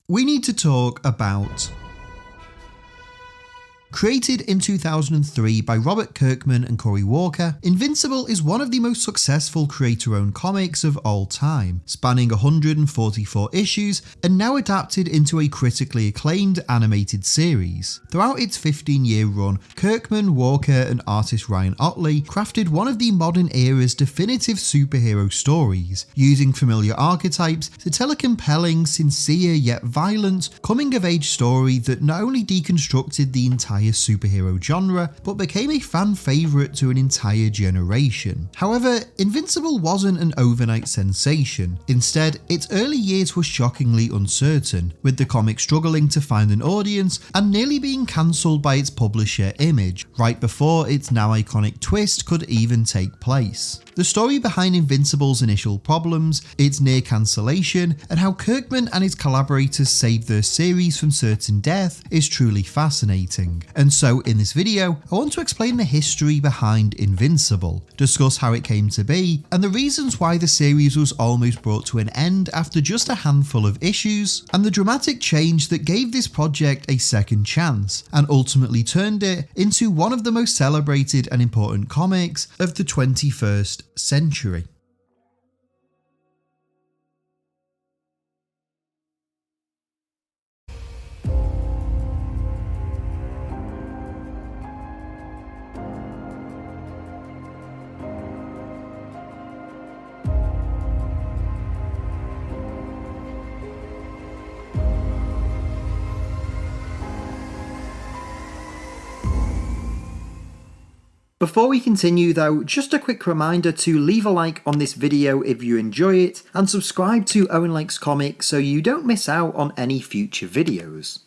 we need to talk about created in 2003 by Robert Kirkman and Cory Walker, Invincible is one of the most successful creator-owned comics of all time, spanning 144 issues and now adapted into a critically acclaimed animated series. Throughout its 15-year run, Kirkman, Walker and artist Ryan Ottley crafted one of the modern era's definitive superhero stories, using familiar archetypes to tell a compelling, sincere yet violent, coming-of-age story that not only deconstructed the entire superhero genre, but became a fan favourite to an entire generation. However, Invincible wasn't an overnight sensation. Instead, its early years were shockingly uncertain, with the comic struggling to find an audience and nearly being cancelled by its publisher Image, right before its now iconic twist could even take place. The story behind Invincible's initial problems, its near cancellation, and how Kirkman and his collaborators saved their series from certain death is truly fascinating. And so in this video, I want to explain the history behind Invincible, discuss how it came to be, and the reasons why the series was almost brought to an end after just a handful of issues, and the dramatic change that gave this project a second chance, and ultimately turned it into one of the most celebrated and important comics of the 21st century. Before we continue though, just a quick reminder to leave a like on this video if you enjoy it, and subscribe to Owen Likes Comics so you don't miss out on any future videos.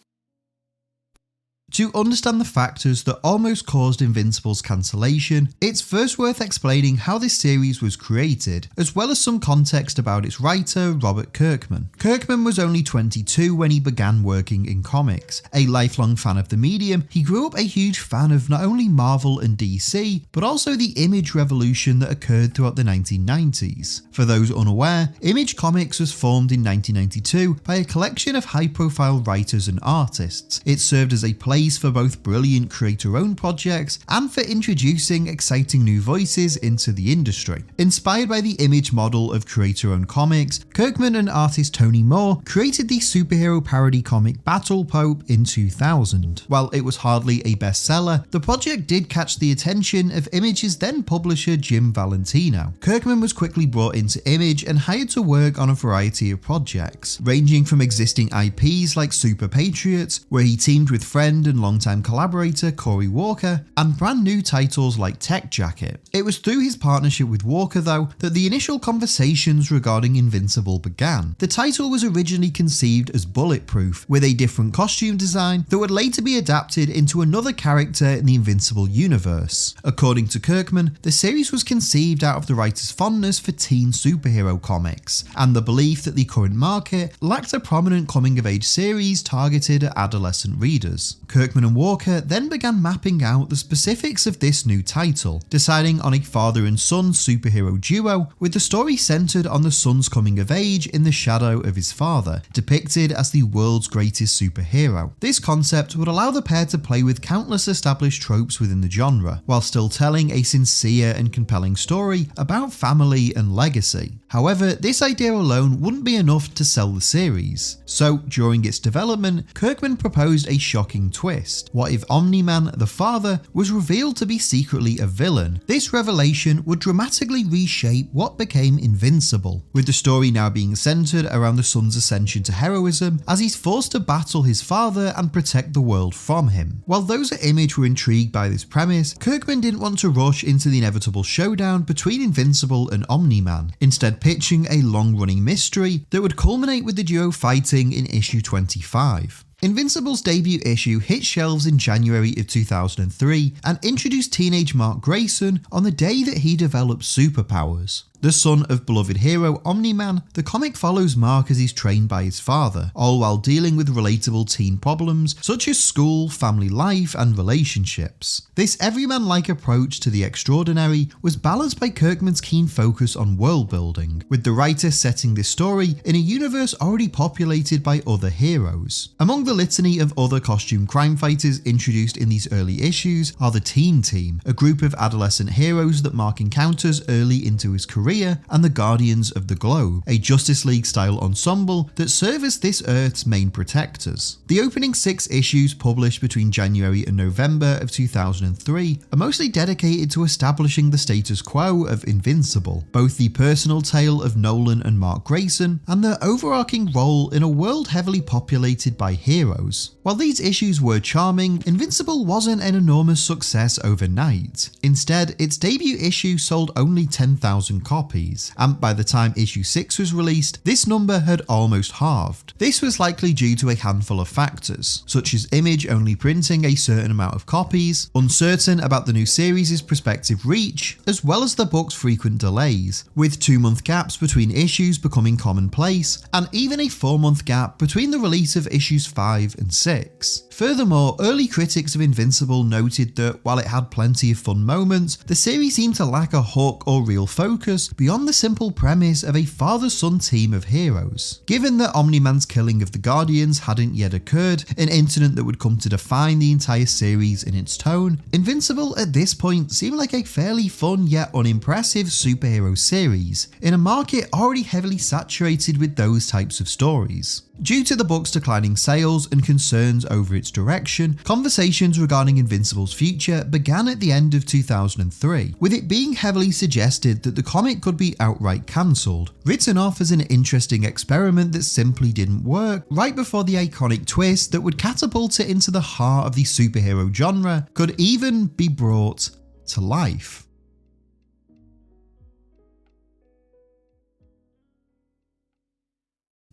To understand the factors that almost caused Invincible's cancellation, it's first worth explaining how this series was created, as well as some context about its writer, Robert Kirkman. Kirkman was only 22 when he began working in comics. A lifelong fan of the medium, he grew up a huge fan of not only Marvel and DC, but also the Image revolution that occurred throughout the 1990s. For those unaware, Image Comics was formed in 1992 by a collection of high-profile writers and artists. It served as a place for both brilliant creator-owned projects and for introducing exciting new voices into the industry. Inspired by the Image model of creator-owned comics, Kirkman and artist Tony Moore created the superhero parody comic Battle Pope in 2000. While it was hardly a bestseller, the project did catch the attention of Image's then publisher Jim Valentino. Kirkman was quickly brought into Image and hired to work on a variety of projects, ranging from existing IPs like Super Patriots, where he teamed with friend and longtime collaborator Cory Walker, and brand new titles like Tech Jacket. It was through his partnership with Walker though that the initial conversations regarding Invincible began. The title was originally conceived as Bulletproof, with a different costume design that would later be adapted into another character in the Invincible universe. According to Kirkman, the series was conceived out of the writer's fondness for teen superhero comics, and the belief that the current market lacked a prominent coming-of-age series targeted at adolescent readers. Kirkman and Walker then began mapping out the specifics of this new title, deciding on a father and son superhero duo, with the story centered on the son's coming of age in the shadow of his father, depicted as the world's greatest superhero. This concept would allow the pair to play with countless established tropes within the genre, while still telling a sincere and compelling story about family and legacy. However, this idea alone wouldn't be enough to sell the series. So, during its development, Kirkman proposed a shocking twist. What if Omni-Man, the father, was revealed to be secretly a villain? This revelation would dramatically reshape what became Invincible, with the story now being centered around the son's ascension to heroism as he's forced to battle his father and protect the world from him. While those at Image were intrigued by this premise, Kirkman didn't want to rush into the inevitable showdown between Invincible and Omni-Man, instead pitching a long-running mystery that would culminate with the duo fighting in issue 25. Invincible's debut issue hit shelves in January of 2003 and introduced teenage Mark Grayson on the day that he developed superpowers. The son of beloved hero Omni-Man, the comic follows Mark as he's trained by his father, all while dealing with relatable teen problems such as school, family life, and relationships. This everyman-like approach to the extraordinary was balanced by Kirkman's keen focus on world building, with the writer setting this story in a universe already populated by other heroes. Among the litany of other costume crime fighters introduced in these early issues are the Teen Team, a group of adolescent heroes that Mark encounters early into his career, and the Guardians of the Globe, a Justice League-style ensemble that serve as this Earth's main protectors. The opening 6 issues published between January and November of 2003 are mostly dedicated to establishing the status quo of Invincible, both the personal tale of Nolan and Mark Grayson, and their overarching role in a world heavily populated by heroes. While these issues were charming, Invincible wasn't an enormous success overnight. Instead, its debut issue sold only 10,000 copies, and by the time issue 6 was released, this number had almost halved. This was likely due to a handful of factors, such as Image only printing a certain amount of copies, uncertain about the new series' prospective reach, as well as the book's frequent delays, with 2-month gaps between issues becoming commonplace, and even a 4-month gap between the release of issues 5 and 6. Furthermore, early critics of Invincible noted that while it had plenty of fun moments, the series seemed to lack a hook or real focus beyond the simple premise of a father-son team of heroes. Given that Omni-Man's killing of the Guardians hadn't yet occurred, an incident that would come to define the entire series in its tone, Invincible at this point seemed like a fairly fun yet unimpressive superhero series, in a market already heavily saturated with those types of stories. Due to the book's declining sales and concerns over its direction, conversations regarding Invincible's future began at the end of 2003, with it being heavily suggested that the comic could be outright cancelled, written off as an interesting experiment that simply didn't work, right before the iconic twist that would catapult it into the heart of the superhero genre could even be brought to life.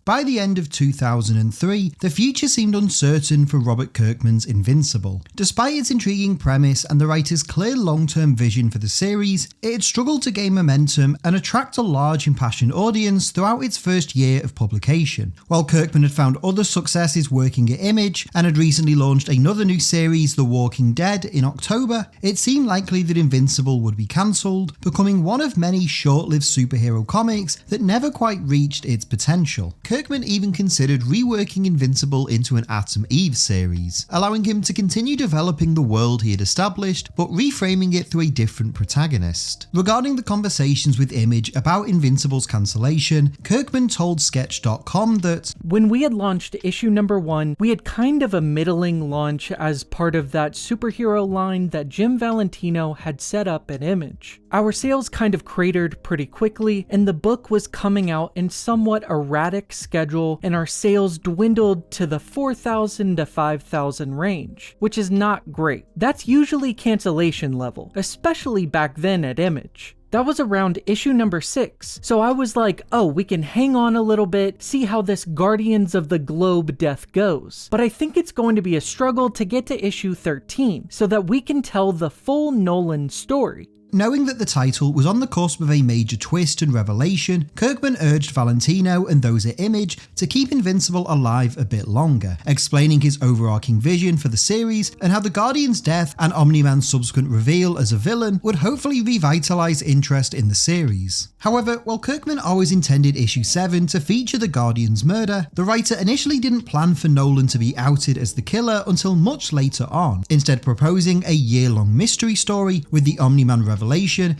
By the end of 2003, the future seemed uncertain for Robert Kirkman's Invincible. Despite its intriguing premise and the writer's clear long-term vision for the series, it had struggled to gain momentum and attract a large impassioned audience throughout its first year of publication. While Kirkman had found other successes working at Image and had recently launched another new series, The Walking Dead, in October, it seemed likely that Invincible would be cancelled, becoming one of many short-lived superhero comics that never quite reached its potential. Kirkman even considered reworking Invincible into an Atom Eve series, allowing him to continue developing the world he had established, but reframing it through a different protagonist. Regarding the conversations with Image about Invincible's cancellation, Kirkman told Sketch.com that, "When we had launched issue number 1, we had kind of a middling launch as part of that superhero line that Jim Valentino had set up at Image. Our sales kind of cratered pretty quickly, and the book was coming out in somewhat erratic schedule, and our sales dwindled to the 4,000 to 5,000 range, which is not great. That's usually cancellation level, especially back then at Image. That was around issue number 6, so I was like, oh, we can hang on a little bit, see how this Guardians of the Globe death goes. But I think it's going to be a struggle to get to issue 13, so that we can tell the full Nolan story." Knowing that the title was on the cusp of a major twist and revelation, Kirkman urged Valentino and those at Image to keep Invincible alive a bit longer, explaining his overarching vision for the series and how the Guardian's death and Omni-Man's subsequent reveal as a villain would hopefully revitalise interest in the series. However, while Kirkman always intended issue 7 to feature the Guardian's murder, the writer initially didn't plan for Nolan to be outed as the killer until much later on, instead proposing a year-long mystery story with the Omni-Man revelation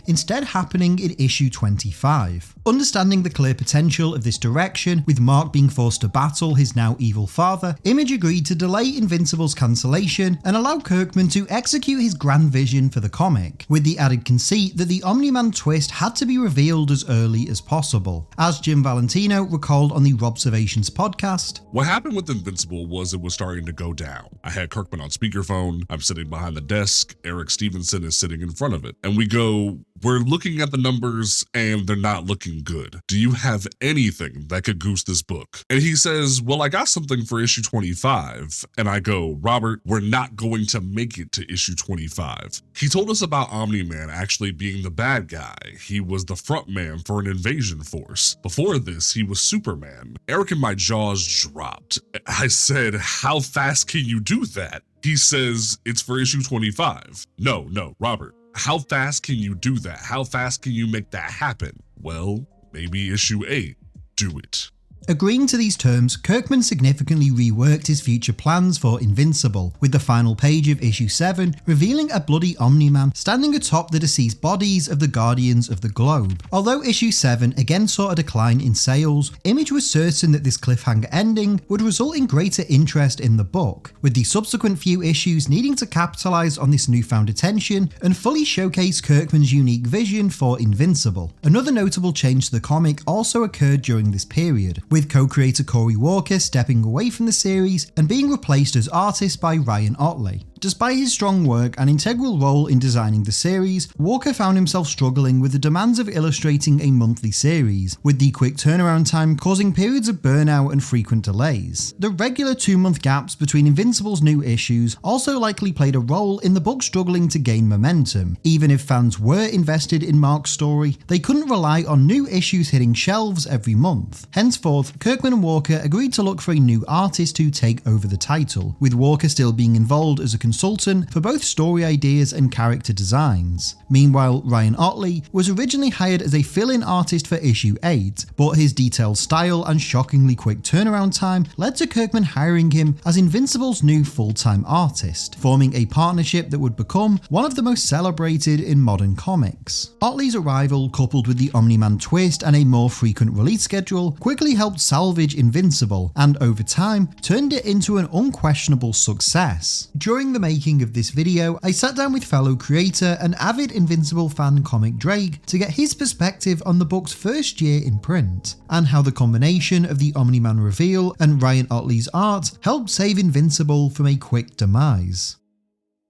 instead happening in issue 25. Understanding the clear potential of this direction, with Mark being forced to battle his now evil father, Image agreed to delay Invincible's cancellation and allow Kirkman to execute his grand vision for the comic, with the added conceit that the Omni-Man twist had to be revealed as early as possible. As Jim Valentino recalled on the Robservations podcast, "What happened with Invincible was it was starting to go down. I had Kirkman on speakerphone, I'm sitting behind the desk, Eric Stevenson is sitting in front of it, and we go, we're looking at the numbers and they're not looking good. Do you have anything that could goose this book? And he says, well, I got something for issue 25. And I go, Robert, we're not going to make it to issue 25. He told us about Omni-Man actually being the bad guy. He was the front man for an invasion force. Before this, he was Superman. Eric and my jaws dropped. I said, how fast can you do that? He says, it's for issue 25. No, Robert. How fast can you do that? How fast can you make that happen? Well, maybe issue 8. Do it. Agreeing to these terms, Kirkman significantly reworked his future plans for Invincible, with the final page of issue 7 revealing a bloody Omni-Man standing atop the deceased bodies of the Guardians of the Globe. Although issue 7 again saw a decline in sales, Image was certain that this cliffhanger ending would result in greater interest in the book, with the subsequent few issues needing to capitalise on this newfound attention and fully showcase Kirkman's unique vision for Invincible. Another notable change to the comic also occurred during this period, with co-creator Cory Walker stepping away from the series and being replaced as artist by Ryan Ottley. Despite his strong work and integral role in designing the series, Walker found himself struggling with the demands of illustrating a monthly series, with the quick turnaround time causing periods of burnout and frequent delays. The regular 2-month gaps between Invincible's new issues also likely played a role in the book struggling to gain momentum. Even if fans were invested in Mark's story, they couldn't rely on new issues hitting shelves every month. Henceforth, Kirkman and Walker agreed to look for a new artist to take over the title, with Walker still being involved as a consultant for both story ideas and character designs. Meanwhile, Ryan Ottley was originally hired as a fill-in artist for issue 8, but his detailed style and shockingly quick turnaround time led to Kirkman hiring him as Invincible's new full-time artist, forming a partnership that would become one of the most celebrated in modern comics. Ottley's arrival, coupled with the Omni-Man Twist and a more frequent release schedule, quickly helped salvage Invincible, and over time turned it into an unquestionable success. During the making of this video, I sat down with fellow creator and avid Invincible fan Comic Drake to get his perspective on the book's first year in print, and how the combination of the Omni-Man reveal and Ryan Ottley's art helped save Invincible from a quick demise.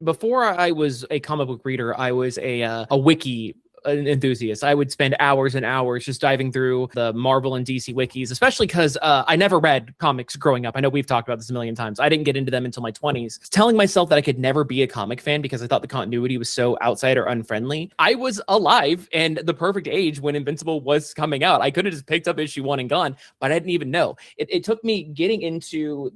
Before I was a comic book reader, I was a wiki enthusiast. I would spend hours and hours just diving through the Marvel and DC wikis, especially because I never read comics growing up. I know we've talked about this a million times. I didn't get into them until my 20s. Telling myself that I could never be a comic fan because I thought the continuity was so outside or unfriendly. I was alive and the perfect age when Invincible was coming out. I could have just picked up issue 1 and gone, but I didn't even know. It took me getting into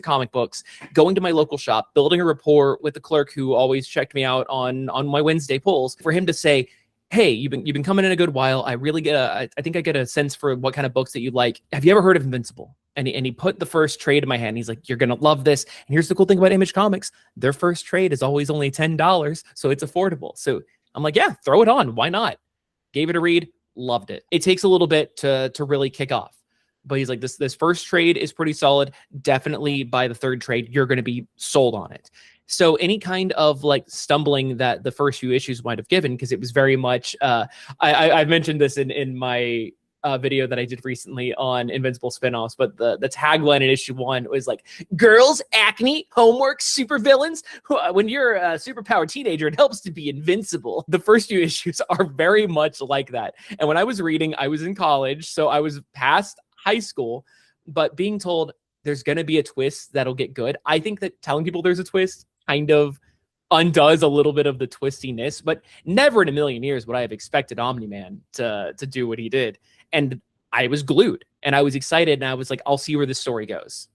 comic books, going to my local shop, building a rapport with the clerk who always checked me out on my Wednesday pulls, for him to say, hey, you've been coming in a good while. I really I think I get a sense for what kind of books that you like. Have you ever heard of Invincible? And he put the first trade in my hand. He's like, you're going to love this. And here's the cool thing about Image Comics. Their first trade is always only $10, so it's affordable. So I'm like, yeah, throw it on. Why not? Gave it a read. Loved it. It takes a little bit to really kick off. But he's like, this first trade is pretty solid. Definitely by the third trade, you're going to be sold on it. So any kind of like stumbling that the first few issues might have given, because it was very much, I've mentioned this in my video that I did recently on Invincible spinoffs, but the tagline in issue 1 was like, girls, acne, homework, supervillains. When you're a superpowered teenager, it helps to be invincible. The first few issues are very much like that. And when I was reading, I was in college, so I was past high school, but being told there's going to be a twist that'll get good. I think that telling people there's a twist kind of undoes a little bit of the twistiness, but never in a million years would I have expected Omni-Man to do what he did. And I was glued and I was excited and I was like, I'll see where this story goes.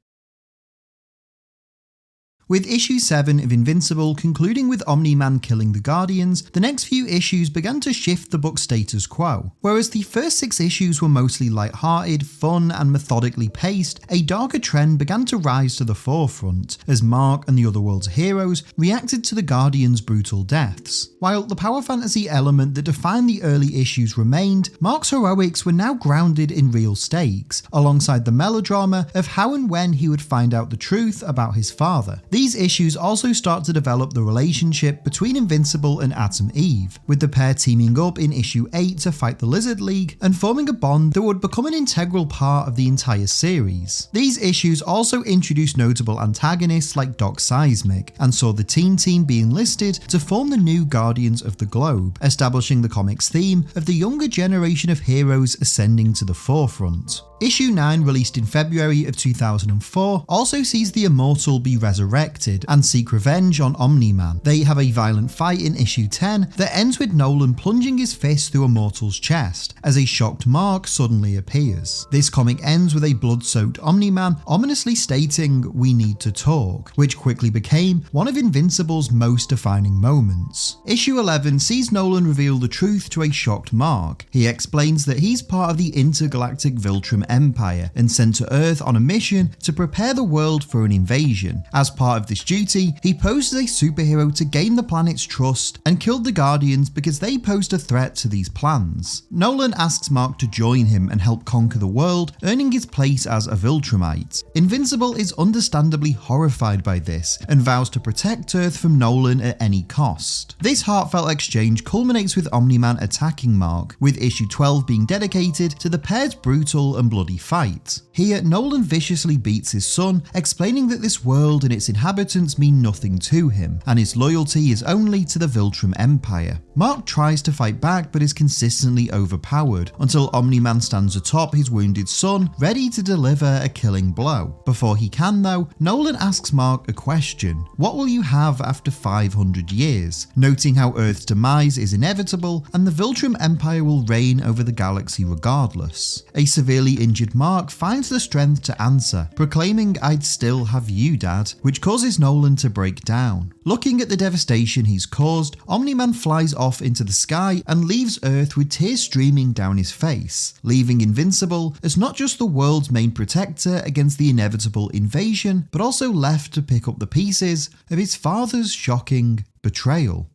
With issue 7 of Invincible concluding with Omni-Man killing the Guardians, the next few issues began to shift the book's status quo. Whereas the first 6 issues were mostly light-hearted, fun and methodically paced, a darker trend began to rise to the forefront as Mark and the Otherworld's heroes reacted to the Guardians' brutal deaths. While the power fantasy element that defined the early issues remained, Mark's heroics were now grounded in real stakes, alongside the melodrama of how and when he would find out the truth about his father. These issues also start to develop the relationship between Invincible and Atom Eve, with the pair teaming up in issue 8 to fight the Lizard League and forming a bond that would become an integral part of the entire series. These issues also introduced notable antagonists like Doc Seismic, and saw the Teen Team be enlisted to form the new Guardians of the Globe, establishing the comic's theme of the younger generation of heroes ascending to the forefront. Issue 9, released in February of 2004, also sees the Immortal be resurrected and seek revenge on Omni-Man. They have a violent fight in issue 10 that ends with Nolan plunging his fist through Immortal's chest as a shocked Mark suddenly appears. This comic ends with a blood-soaked Omni-Man ominously stating, "We need to talk," which quickly became one of Invincible's most defining moments. Issue 11 sees Nolan reveal the truth to a shocked Mark. He explains that he's part of the intergalactic Viltrum Empire and sent to Earth on a mission to prepare the world for an invasion. As part of this duty, he posed as a superhero to gain the planet's trust and killed the Guardians because they posed a threat to these plans. Nolan asks Mark to join him and help conquer the world, earning his place as a Viltrumite. Invincible is understandably horrified by this and vows to protect Earth from Nolan at any cost. This heartfelt exchange culminates with Omni-Man attacking Mark, with issue 12 being dedicated to the pair's brutal and bloody fight. Here, Nolan viciously beats his son, explaining that this world and its inhabitants mean nothing to him, and his loyalty is only to the Viltrum Empire. Mark tries to fight back but is consistently overpowered, until Omni-Man stands atop his wounded son, ready to deliver a killing blow. Before he can though, Nolan asks Mark a question: what will you have after 500 years? Noting how Earth's demise is inevitable, and the Viltrum Empire will reign over the galaxy regardless. A severely injured Mark finds the strength to answer, proclaiming, "I'd still have you, Dad," which causes Nolan to break down. Looking at the devastation he's caused, Omni-Man flies off into the sky and leaves Earth with tears streaming down his face, leaving Invincible as not just the world's main protector against the inevitable invasion, but also left to pick up the pieces of his father's shocking betrayal.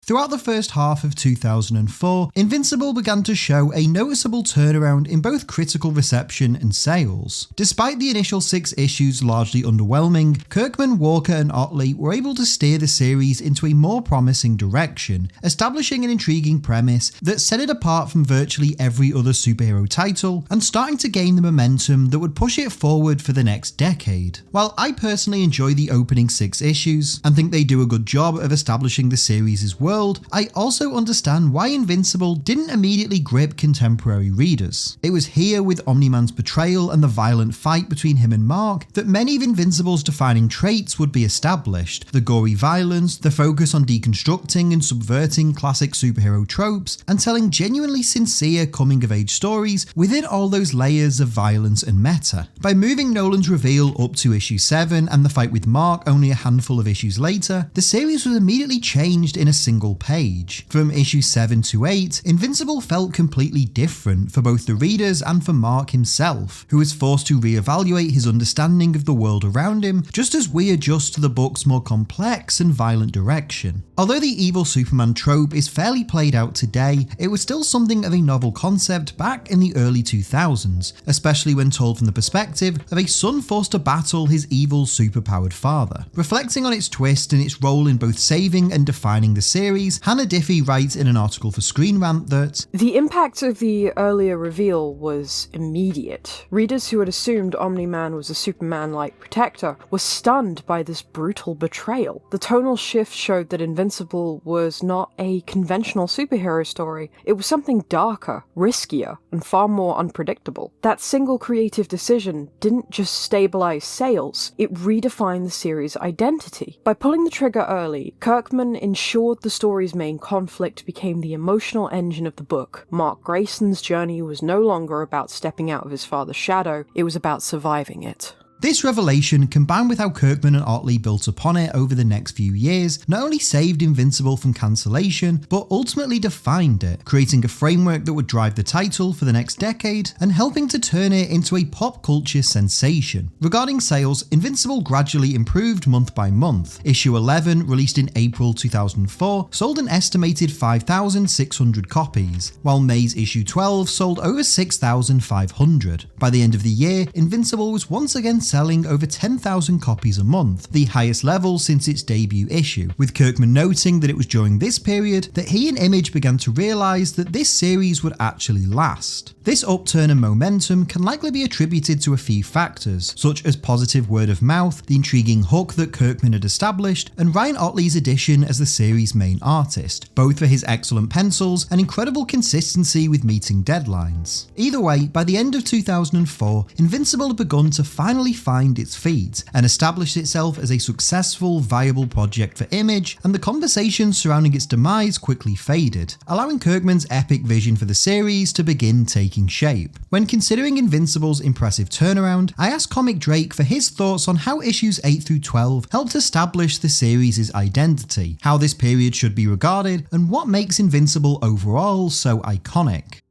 Throughout the first half of 2004, Invincible began to show a noticeable turnaround in both critical reception and sales. Despite the initial 6 issues largely underwhelming, Kirkman, Walker and Otley were able to steer the series into a more promising direction, establishing an intriguing premise that set it apart from virtually every other superhero title, and starting to gain the momentum that would push it forward for the next decade. While I personally enjoy the opening 6 issues, and think they do a good job of establishing the series' world, I also understand why Invincible didn't immediately grip contemporary readers. It was here, with Omni-Man's betrayal and the violent fight between him and Mark, that many of Invincible's defining traits would be established: the gory violence, the focus on deconstructing and subverting classic superhero tropes, and telling genuinely sincere coming-of-age stories within all those layers of violence and meta. By moving Nolan's reveal up to issue 7 and the fight with Mark only a handful of issues later, the series was immediately changed in a single page. From issue 7 to 8, Invincible felt completely different for both the readers and for Mark himself, who was forced to reevaluate his understanding of the world around him, just as we adjust to the book's more complex and violent direction. Although the evil Superman trope is fairly played out today, it was still something of a novel concept back in the early 2000s, especially when told from the perspective of a son forced to battle his evil superpowered father. Reflecting on its twist and its role in both saving and defining the series, Hannah Diffie writes in an article for Screen Rant that the impact of the earlier reveal was immediate. Readers who had assumed Omni-Man was a Superman-like protector were stunned by this brutal betrayal. The tonal shift showed that Invincible was not a conventional superhero story. It was something darker, riskier, and far more unpredictable. That single creative decision didn't just stabilize sales, it redefined the series' identity. By pulling the trigger early, Kirkman ensured the story's main conflict became the emotional engine of the book. Mark Grayson's journey was no longer about stepping out of his father's shadow, it was about surviving it. This revelation, combined with how Kirkman and Otley built upon it over the next few years, not only saved Invincible from cancellation, but ultimately defined it, creating a framework that would drive the title for the next decade and helping to turn it into a pop culture sensation. Regarding sales, Invincible gradually improved month by month. Issue 11, released in April 2004, sold an estimated 5,600 copies, while May's issue 12 sold over 6,500. By the end of the year, Invincible was once again selling over 10,000 copies a month, the highest level since its debut issue, with Kirkman noting that it was during this period that he and Image began to realise that this series would actually last. This upturn in momentum can likely be attributed to a few factors, such as positive word of mouth, the intriguing hook that Kirkman had established, and Ryan Otley's addition as the series' main artist, both for his excellent pencils and incredible consistency with meeting deadlines. Either way, by the end of 2004, Invincible had begun to finally find its feet and establish itself as a successful, viable project for Image, and the conversations surrounding its demise quickly faded, allowing Kirkman's epic vision for the series to begin taking shape. When considering Invincible's impressive turnaround, I asked Comic Drake for his thoughts on how issues 8 through 12 helped establish the series' identity, how this period should be regarded, and what makes Invincible overall so iconic.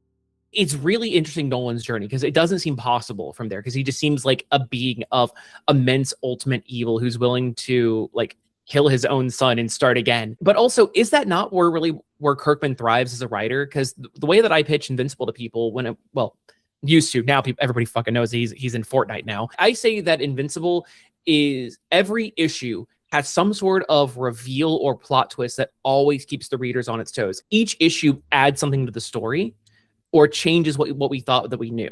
It's really interesting, Nolan's journey, because it doesn't seem possible from there, because he just seems like a being of immense ultimate evil who's willing to like kill his own son and start again. But also, is that not where Kirkman thrives as a writer? Because the way that I pitch Invincible to people used to, now everybody fucking knows he's in Fortnite now. I say that Invincible is every issue has some sort of reveal or plot twist that always keeps the readers on its toes. Each issue adds something to the story or changes what we thought that we knew.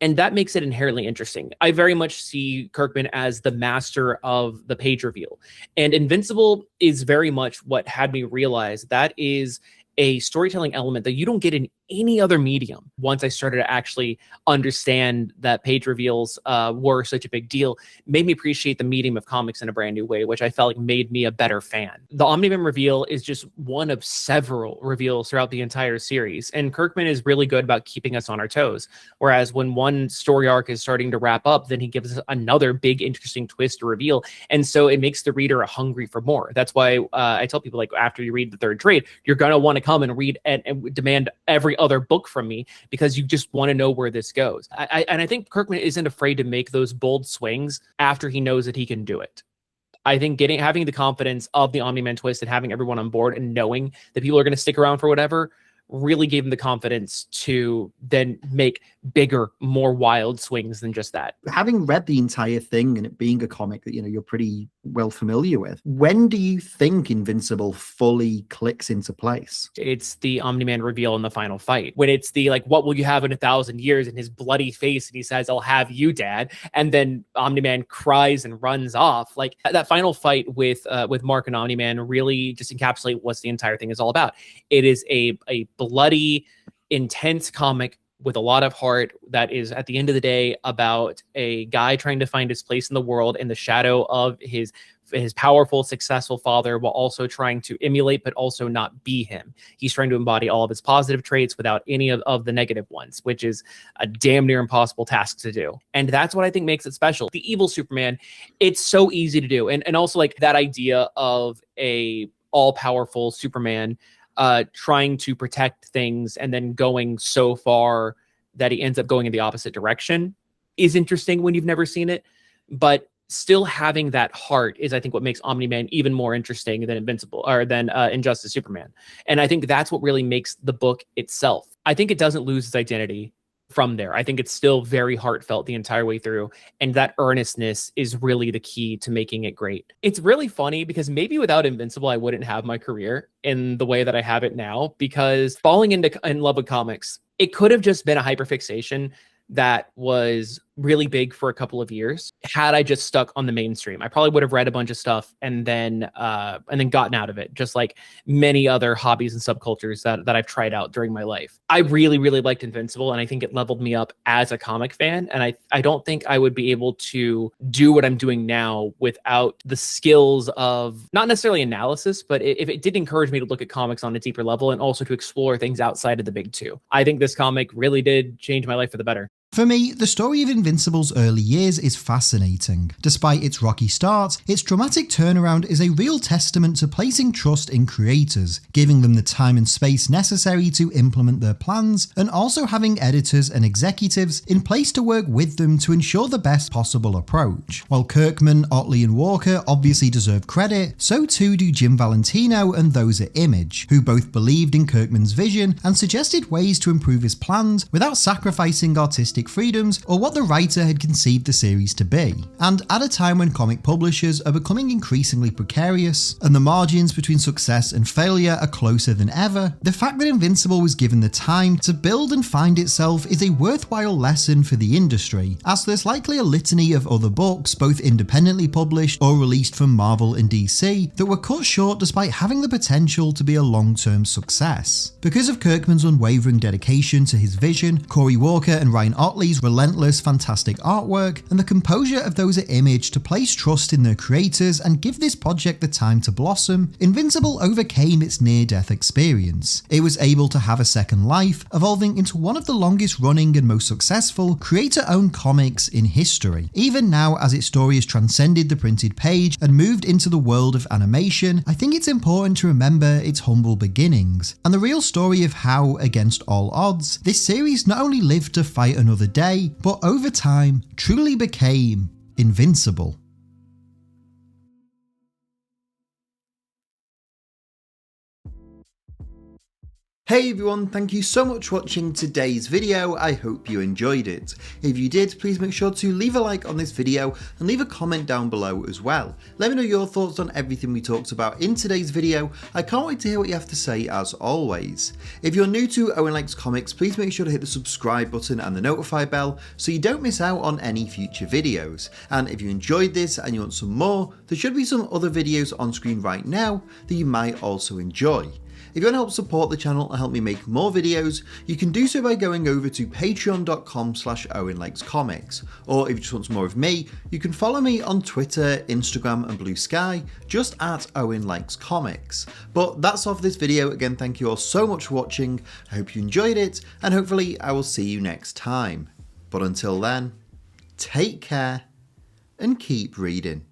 And that makes it inherently interesting. I very much see Kirkman as the master of the page reveal. And Invincible is very much what had me realize that is a storytelling element that you don't get in any other medium. Once I started to actually understand that page reveals were such a big deal, made me appreciate the medium of comics in a brand new way, which I felt like made me a better fan. The Omni-Man reveal is just one of several reveals throughout the entire series, and Kirkman is really good about keeping us on our toes. Whereas when one story arc is starting to wrap up, then he gives us another big, interesting twist to reveal, and so it makes the reader hungry for more. That's why I tell people, like, after you read the third trade, you're gonna want to come and read and demand every other book from me, because you just want to know where this goes. I think Kirkman isn't afraid to make those bold swings after he knows that he can do it. I think having the confidence of the Omni-Man Twist and having everyone on board and knowing that people are going to stick around for whatever really gave him the confidence to then make bigger, more wild swings than just that. Having read the entire thing and it being a comic that, you're pretty well familiar with, when do you think Invincible fully clicks into place? It's the Omni-Man reveal in the final fight. When it's the, like, what will you have in 1,000 years, and his bloody face, and he says, "I'll have you, Dad." And then Omni-Man cries and runs off. Like, that final fight with Mark and Omni-Man really just encapsulate what the entire thing is all about. It is a bloody, intense comic with a lot of heart that is, at the end of the day, about a guy trying to find his place in the world in the shadow of his powerful, successful father, while also trying to emulate but also not be him. He's trying to embody all of his positive traits without any of the negative ones, which is a damn near impossible task to do. And that's what I think makes it special. The evil Superman, it's so easy to do. And also, like, that idea of a all-powerful Superman trying to protect things and then going so far that he ends up going in the opposite direction is interesting when you've never seen it. But still having that heart is, I think, what makes Omni-Man even more interesting than Invincible, or than Injustice Superman. And I think that's what really makes the book itself. I think it doesn't lose its identity from there. I think it's still very heartfelt the entire way through, and that earnestness is really the key to making it great. It's really funny because maybe without Invincible, I wouldn't have my career in the way that I have it now, because falling in love with comics, it could have just been a hyperfixation that was really big for a couple of years. Had I just stuck on the mainstream, I probably would have read a bunch of stuff and then gotten out of it, just like many other hobbies and subcultures that I've tried out during my life. I really, really liked Invincible, and I think it leveled me up as a comic fan. And I don't think I would be able to do what I'm doing now without the skills of not necessarily analysis, but if it did encourage me to look at comics on a deeper level and also to explore things outside of the big two. I think this comic really did change my life for the better. For me, the story of Invincible's early years is fascinating. Despite its rocky start, its dramatic turnaround is a real testament to placing trust in creators, giving them the time and space necessary to implement their plans, and also having editors and executives in place to work with them to ensure the best possible approach. While Kirkman, Otley and Walker obviously deserve credit, so too do Jim Valentino and those at Image, who both believed in Kirkman's vision and suggested ways to improve his plans without sacrificing artistic freedoms or what the writer had conceived the series to be. And at a time when comic publishers are becoming increasingly precarious and the margins between success and failure are closer than ever, the fact that Invincible was given the time to build and find itself is a worthwhile lesson for the industry, as there's likely a litany of other books, both independently published or released from Marvel and DC, that were cut short despite having the potential to be a long-term success. Because of Kirkman's unwavering dedication to his vision, Cory Walker and Ryan Otley's relentless, fantastic artwork, and the composure of those at Image to place trust in their creators and give this project the time to blossom, Invincible overcame its near-death experience. It was able to have a second life, evolving into one of the longest running and most successful creator-owned comics in history. Even now, as its story has transcended the printed page and moved into the world of animation, I think it's important to remember its humble beginnings, and the real story of how, against all odds, this series not only lived to fight another day, but over time truly became invincible. Hey everyone, thank you so much for watching today's video. I hope you enjoyed it. If you did, please make sure to leave a like on this video and leave a comment down below as well. Let me know your thoughts on everything we talked about in today's video. I can't wait to hear what you have to say as always. If you're new to Owen Likes Comics, please make sure to hit the subscribe button and the notify bell so you don't miss out on any future videos. And if you enjoyed this and you want some more, there should be some other videos on screen right now that you might also enjoy. If you want to help support the channel and help me make more videos, you can do so by going over to patreon.com/OwenLikesComics. Or if you just want some more of me, you can follow me on Twitter, Instagram and Blue Sky, just at Owen Likes Comics. But that's all for this video. Again, thank you all so much for watching. I hope you enjoyed it, and hopefully I will see you next time. But until then, take care and keep reading.